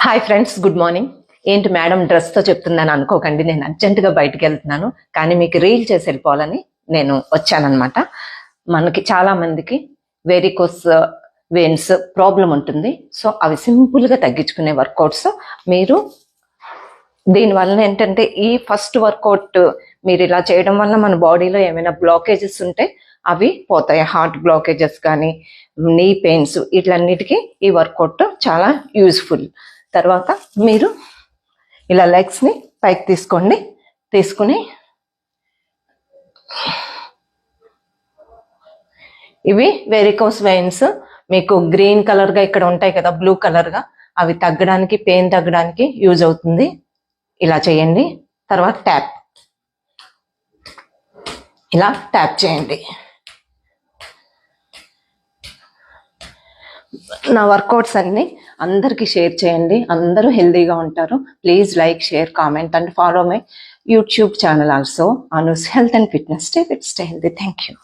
Hi friends, good morning. ఏంటి madam డ్రెస్తో చెప్తుందని అనుకోకండి, నేను అర్జెంటుగా బయటికి వెళ్తున్నాను. కానీ మీకు రీల్ చేసి వెళ్ళిపోవాలని నేను వచ్చానమాట. మనకి చాలా మందికి వెరికోస్ వెయిన్స్ ప్రాబ్లం ఉంటుంది. సో అవి సింపుల్గా తగ్గించుకునే వర్కౌట్స్ మీరు దీనివల్ల ఏంటంటే ఈ ఫస్ట్ వర్కౌట్ మీరు ఇలా చేయడం వల్ల మన బాడీలో ఏమైనా బ్లాకేజెస్ ఉంటే అవి పోతాయి. హార్ట్ బ్లాకేజెస్ కానీ నీ పెయిన్స్ ఇట్లన్నిటికీ ఈ వర్కౌట్ చాలా యూజ్ఫుల్. తర్వాత మీరు ఇలా లెగ్స్ని పైకి తీసుకోండి. తీసుకుని ఇవి వెరికోస్ వెయిన్స్ మీకు గ్రీన్ కలర్గా ఇక్కడ ఉంటాయి కదా, బ్లూ కలర్గా, అవి తగ్గడానికి, పెయిన్ తగ్గడానికి యూజ్ అవుతుంది. ఇలా చేయండి. తర్వాత ఇలా ట్యాప్ చేయండి. నా వర్కౌట్స్ అన్ని అందరికీ షేర్ చేయండి. అందరూ హెల్దీగా ఉంటారు. Please like, share, comment and follow my YouTube channel also, Anu's health and fitness. Stay fit, stay healthy. Thank you.